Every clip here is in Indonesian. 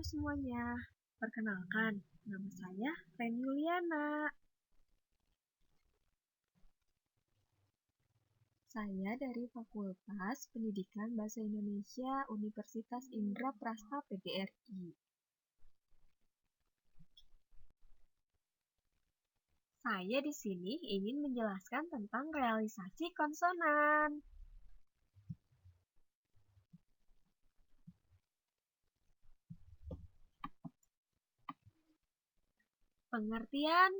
semuanya, perkenalkan, nama saya Ren Yuliana. Saya dari Fakultas Pendidikan Bahasa Indonesia Universitas Indraprasta PGRI. Saya di sini ingin menjelaskan tentang realisasi konsonan. Pengertian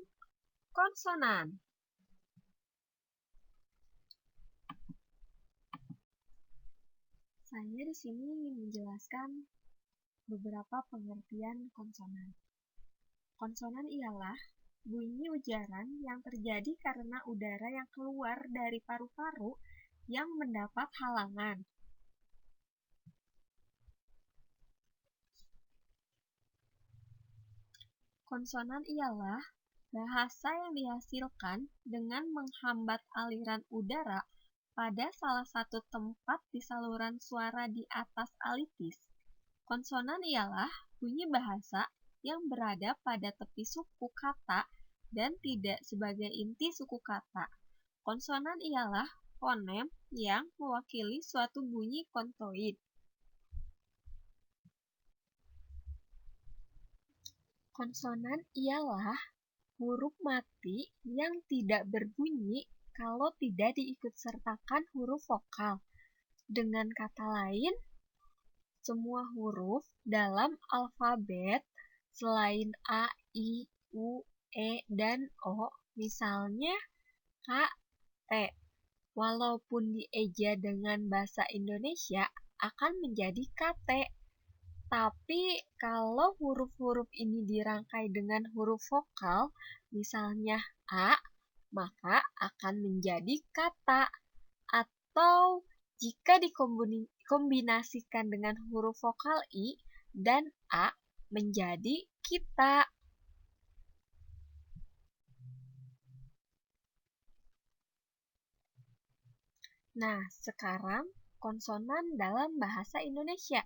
konsonan. Saya di sini ingin menjelaskan beberapa pengertian konsonan. Konsonan ialah bunyi ujaran yang terjadi karena udara yang keluar dari paru-paru yang mendapat halangan. Konsonan ialah bahasa yang dihasilkan dengan menghambat aliran udara pada salah satu tempat di saluran suara di atas alitis. Konsonan ialah bunyi bahasa yang berada pada tepi suku kata dan tidak sebagai inti suku kata. Konsonan ialah fonem yang mewakili suatu bunyi kontoid. Konsonan ialah huruf mati yang tidak berbunyi kalau tidak diikutsertakan huruf vokal. Dengan kata lain, semua huruf dalam alfabet selain A, I, U, E, dan O, misalnya K, T, walaupun dieja dengan bahasa Indonesia akan menjadi KT. Tapi kalau huruf-huruf ini dirangkai dengan huruf vokal, misalnya A, maka akan menjadi kata. Atau jika dikombinasikan dengan huruf vokal I dan A, menjadi kita. Nah, sekarang konsonan dalam bahasa Indonesia.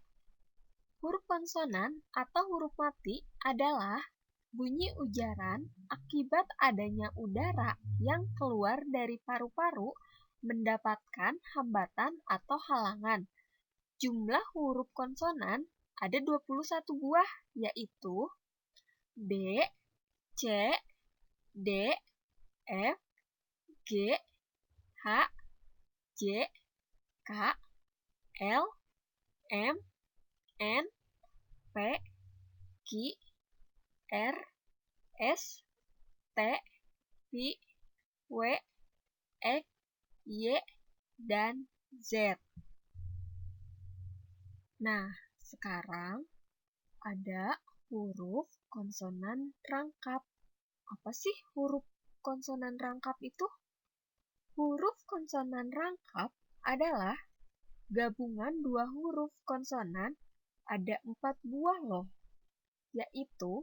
Huruf konsonan atau huruf mati adalah bunyi ujaran akibat adanya udara yang keluar dari paru-paru mendapatkan hambatan atau halangan. Jumlah huruf konsonan ada 21 buah, yaitu B, C, D, F, G, H, J, K, L, M, N, P, Q, R, S, T, V, W, X, Y, dan Z. Nah, sekarang ada huruf konsonan rangkap. Apa sih huruf konsonan rangkap itu? Huruf konsonan rangkap adalah gabungan dua huruf konsonan, ada 4 buah loh, yaitu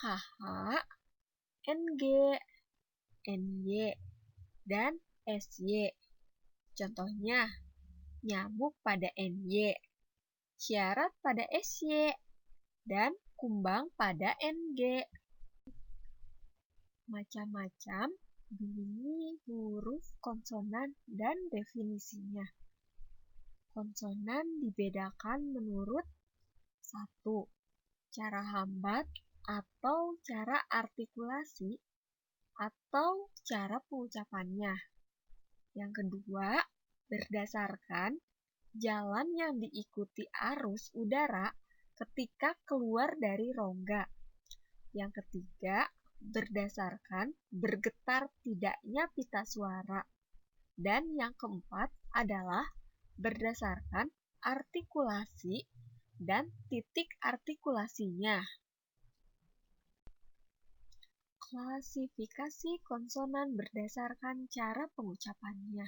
KH, NG, NY, dan SY. Contohnya, nyamuk pada NY, syarat pada SY, dan kumbang pada NG. Macam-macam bunyi huruf konsonan dan definisinya. Konsonan dibedakan menurut 1. Cara hambat atau cara artikulasi atau cara pengucapannya. Yang kedua, berdasarkan jalan yang diikuti arus udara ketika keluar dari rongga. Yang ketiga, berdasarkan bergetar tidaknya pita suara. Dan yang keempat adalah berdasarkan artikulasi dan titik artikulasinya. Klasifikasi konsonan berdasarkan cara pengucapannya.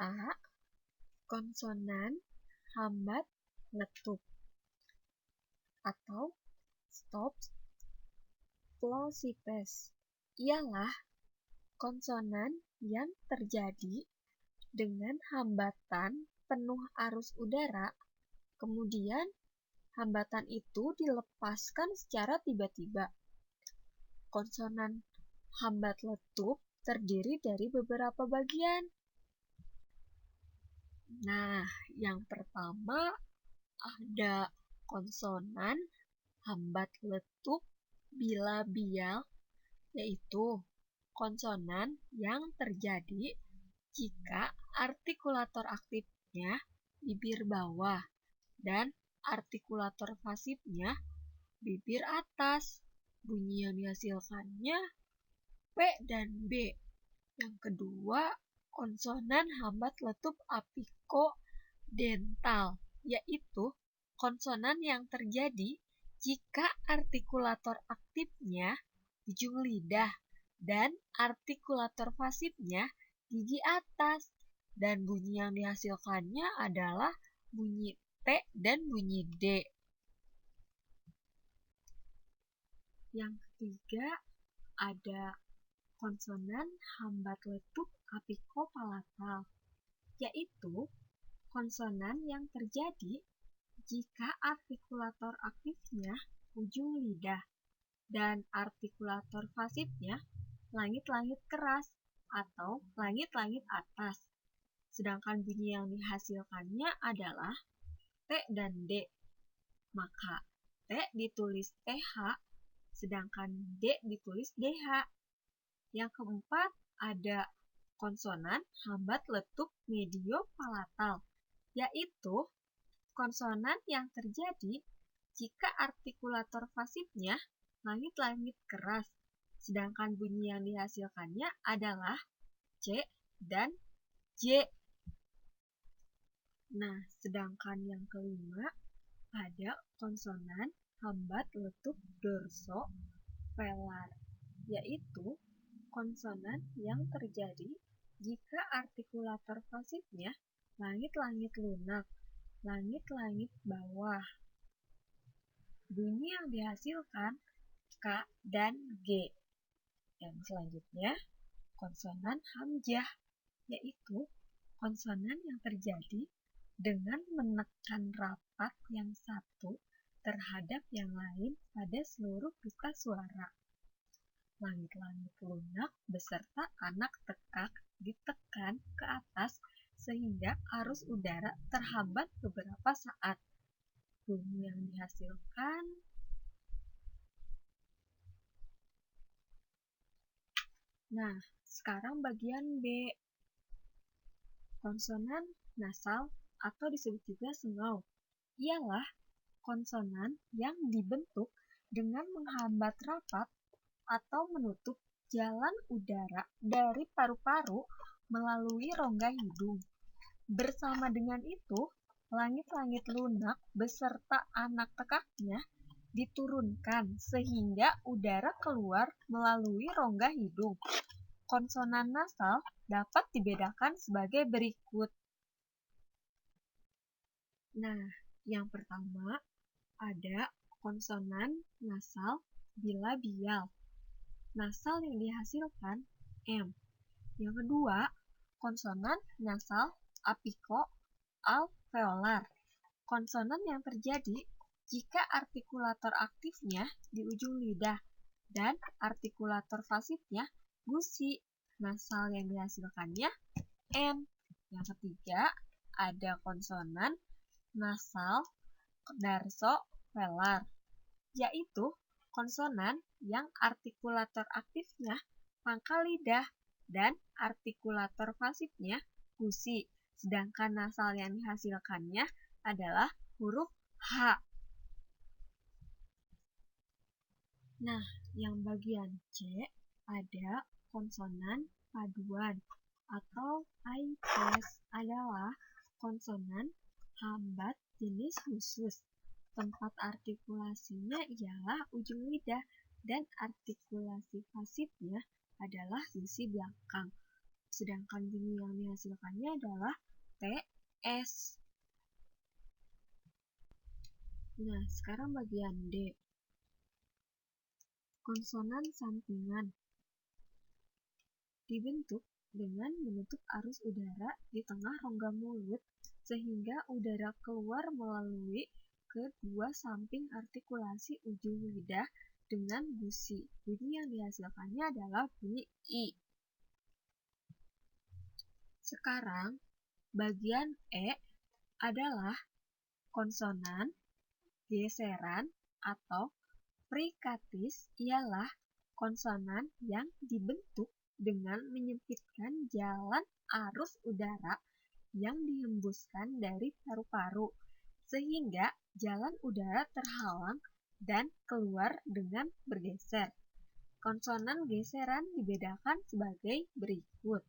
A. Konsonan hambat letup atau stop plosives ialah konsonan yang terjadi dengan hambatan penuh arus udara Kemudian, hambatan itu dilepaskan secara tiba-tiba. Konsonan hambat letup terdiri dari beberapa bagian. Nah, yang pertama ada konsonan hambat letup bilabial, yaitu konsonan yang terjadi jika artikulator aktifnya bibir bawah dan artikulator pasifnya bibir atas. Bunyi yang dihasilkannya P dan B. Yang kedua, konsonan hambat letup apikodental, yaitu konsonan yang terjadi jika artikulator aktifnya ujung lidah dan artikulator pasifnya gigi atas. Dan bunyi yang dihasilkannya adalah bunyi T dan bunyi D. Yang ketiga, ada konsonan hambat letup apikopalatal, yaitu konsonan yang terjadi jika artikulator aktifnya ujung lidah dan artikulator pasifnya langit-langit keras atau langit-langit atas. Sedangkan bunyi yang dihasilkannya adalah T dan D. Maka T ditulis TH, sedangkan D ditulis DH. Yang keempat, ada konsonan hambat letup mediopalatal, yaitu konsonan yang terjadi jika artikulator pasifnya langit-langit keras, sedangkan bunyi yang dihasilkannya adalah C dan J. Nah, sedangkan yang kelima, ada konsonan hambat letup dorsovelar, yaitu konsonan yang terjadi jika artikulator pasifnya langit-langit lunak, langit-langit bawah. Bunyi yang dihasilkan K dan G. Dan selanjutnya, konsonan hamjah, yaitu konsonan yang terjadi dengan menekan rapat yang satu terhadap yang lain pada seluruh pita suara. Langit-langit lunak beserta anak tekak ditekan ke atas sehingga arus udara terhambat beberapa saat. Bunyi yang dihasilkan Nah, sekarang bagian B. Konsonan nasal atau disebut juga sengau ialah konsonan yang dibentuk dengan menghambat rapat atau menutup jalan udara dari paru-paru melalui rongga hidung. Bersama dengan itu, langit-langit lunak beserta anak tekaknya diturunkan sehingga udara keluar melalui rongga hidung. Konsonan nasal dapat dibedakan sebagai berikut. Nah, yang pertama ada konsonan nasal bilabial. Nasal yang dihasilkan M. Yang kedua, konsonan nasal apiko-alveolar. Konsonan yang terjadi jika artikulator aktifnya di ujung lidah dan artikulator pasifnya gusi. Nasal yang dihasilkannya N. Yang ketiga, ada konsonan nasal darsovelar, yaitu konsonan yang artikulator aktifnya pangkal lidah dan artikulator pasifnya gusi, sedangkan nasal yang dihasilkannya adalah huruf H. Nah, yang bagian C ada konsonan paduan atau IPS adalah konsonan hambat jenis khusus. Tempat artikulasinya ialah ujung lidah dan artikulasi pasifnya adalah gusi belakang. Sedangkan bunyi yang dihasilkannya adalah TS. Nah, sekarang bagian D. Konsonan sampingan dibentuk dengan menutup arus udara di tengah rongga mulut sehingga udara keluar melalui kedua samping artikulasi ujung lidah dengan gusi. Bunyi yang dihasilkannya adalah bunyi I. Sekarang, bagian E adalah konsonan, geseran, atau frikatis ialah konsonan yang dibentuk dengan menyempitkan jalan arus udara yang dihembuskan dari paru-paru, sehingga jalan udara terhalang dan keluar dengan bergeser. Konsonan geseran dibedakan sebagai berikut.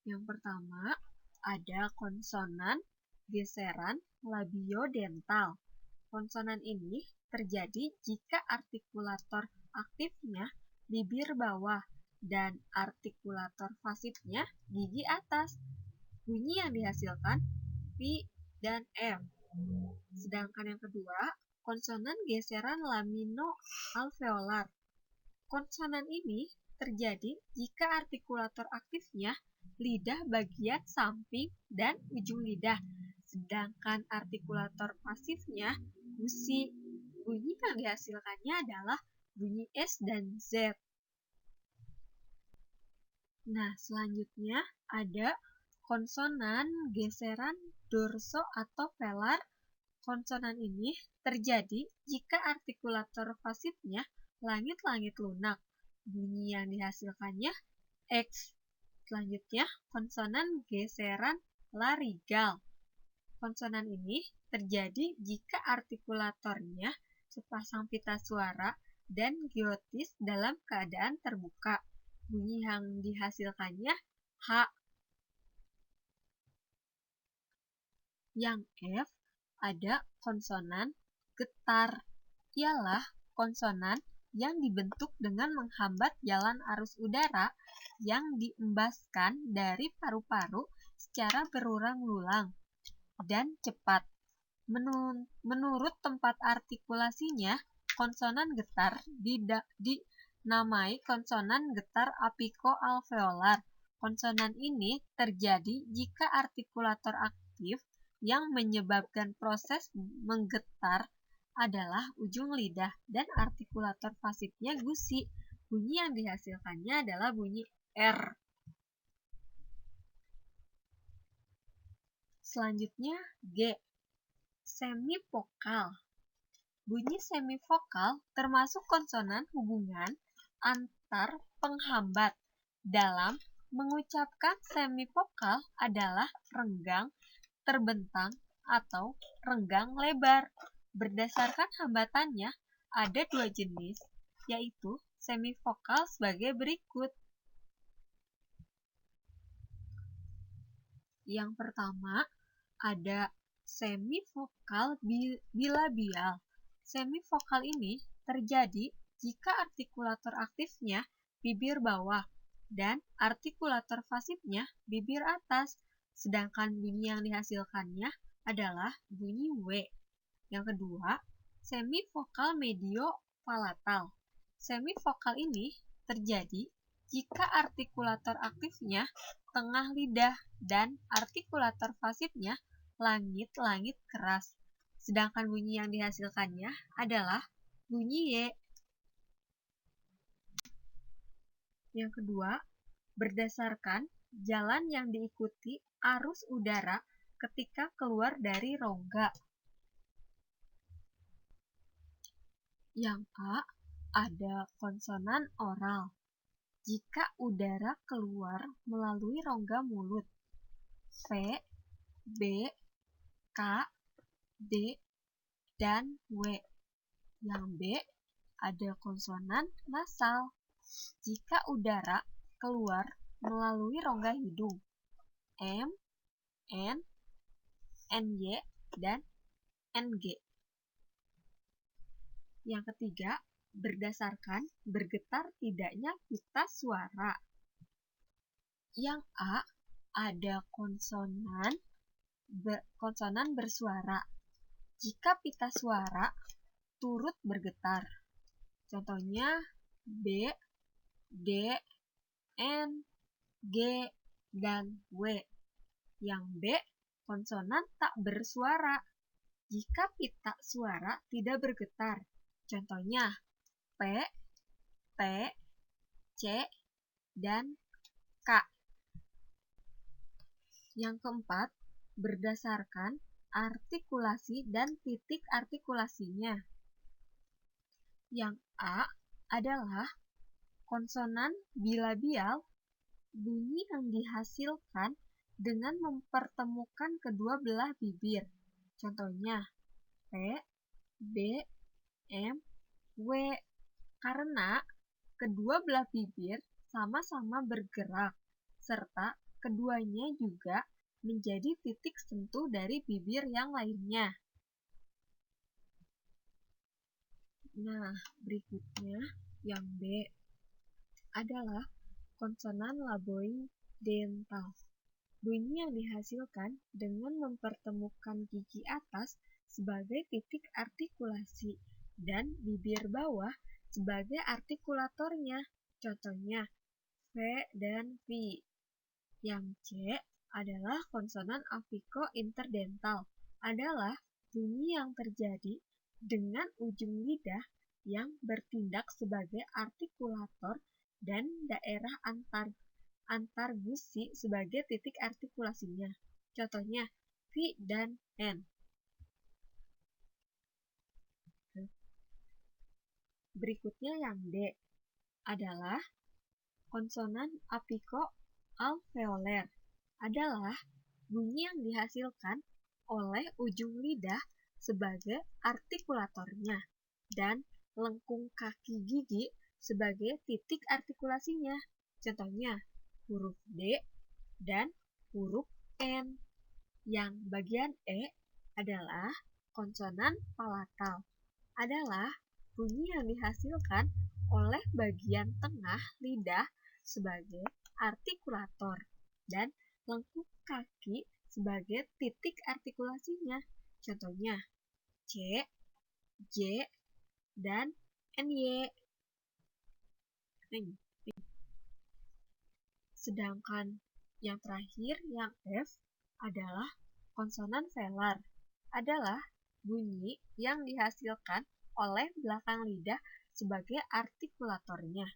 Yang pertama, ada konsonan geseran labiodental. Konsonan ini terjadi jika artikulator aktifnya bibir bawah dan artikulator pasifnya gigi atas. Bunyi yang dihasilkan P dan M. Sedangkan yang kedua, konsonan geseran lamino-alveolar. Konsonan ini terjadi jika artikulator aktifnya lidah bagian samping dan ujung lidah, sedangkan artikulator pasifnya gusi. Bunyi yang dihasilkannya adalah bunyi S dan Z. Nah, selanjutnya ada konsonan geseran dorso atau velar. Konsonan ini terjadi jika artikulator pasifnya langit-langit lunak. Bunyi yang dihasilkannya X. Selanjutnya, konsonan geseran larigal. Konsonan ini terjadi jika artikulatornya sepasang pita suara dan glottis dalam keadaan terbuka. Bunyi yang dihasilkannya H. Yang F ada konsonan getar. Ialah konsonan yang dibentuk dengan menghambat jalan arus udara yang diembaskan dari paru-paru secara berulang-ulang dan cepat. Menurut tempat artikulasinya, konsonan getar dinamai konsonan getar apico-alveolar. Konsonan ini terjadi jika artikulator aktif yang menyebabkan proses menggetar adalah ujung lidah dan artikulator pasifnya gusi. Bunyi yang dihasilkannya adalah bunyi R. Selanjutnya G. Semivokal. Bunyi semivokal termasuk konsonan hubungan antar penghambat. Dalam mengucapkan semivokal adalah renggang, terbentang, atau renggang lebar. Berdasarkan hambatannya, ada dua jenis, yaitu semivokal sebagai berikut. Yang pertama, ada semivokal bilabial. Semivokal ini terjadi jika artikulator aktifnya bibir bawah dan artikulator pasifnya bibir atas, sedangkan bunyi yang dihasilkannya adalah bunyi W. Yang kedua, semivokal mediopalatal. Semivokal ini terjadi jika artikulator aktifnya tengah lidah dan artikulator pasifnya langit-langit keras, sedangkan bunyi yang dihasilkannya adalah bunyi Y. Yang kedua, berdasarkan jalan yang diikuti arus udara ketika keluar dari rongga. Yang A, ada konsonan oral. Jika udara keluar melalui rongga mulut. P, B, K, D, dan W. Yang B, ada konsonan nasal. Jika udara keluar melalui rongga hidung. M, N, NY, dan NG. Yang ketiga, berdasarkan bergetar tidaknya pita suara. Yang A, ada konsonan bersuara. Jika pita suara turut bergetar. Contohnya B, D, N, G, dan W. Yang B, konsonan tak bersuara. Jika pita suara tidak bergetar. Contohnya P, T, C, dan K. Yang keempat, berdasarkan artikulasi dan titik artikulasinya. Yang A adalah konsonan bilabial, bunyi yang dihasilkan dengan mempertemukan kedua belah bibir. Contohnya P, B, M, W. Karena kedua belah bibir sama-sama bergerak, serta keduanya juga menjadi titik sentuh dari bibir yang lainnya. Nah, berikutnya yang B adalah konsonan laboidental. Bunyi yang dihasilkan dengan mempertemukan gigi atas sebagai titik artikulasi dan bibir bawah sebagai artikulatornya. Contohnya V dan V. Yang C adalah konsonan apiko-interdental. Adalah bunyi yang terjadi dengan ujung lidah yang bertindak sebagai artikulator dan daerah antar gusi sebagai titik artikulasinya. Contohnya V dan N. Berikutnya yang D adalah konsonan apiko-alveoler. Adalah bunyi yang dihasilkan oleh ujung lidah sebagai artikulatornya dan lengkung kaki gigi sebagai titik artikulasinya. Contohnya huruf D dan huruf N. Yang bagian E adalah konsonan palatal. Adalah bunyi yang dihasilkan oleh bagian tengah lidah sebagai artikulator dan lengkung kaki sebagai titik artikulasinya. Contohnya C, J, dan NY. Sedangkan yang terakhir, yang F, adalah konsonan velar. Adalah bunyi yang dihasilkan oleh belakang lidah sebagai artikulatornya.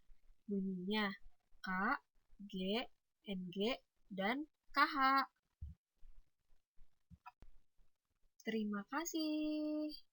Bunyinya K, G, NG, dan KH. Terima kasih.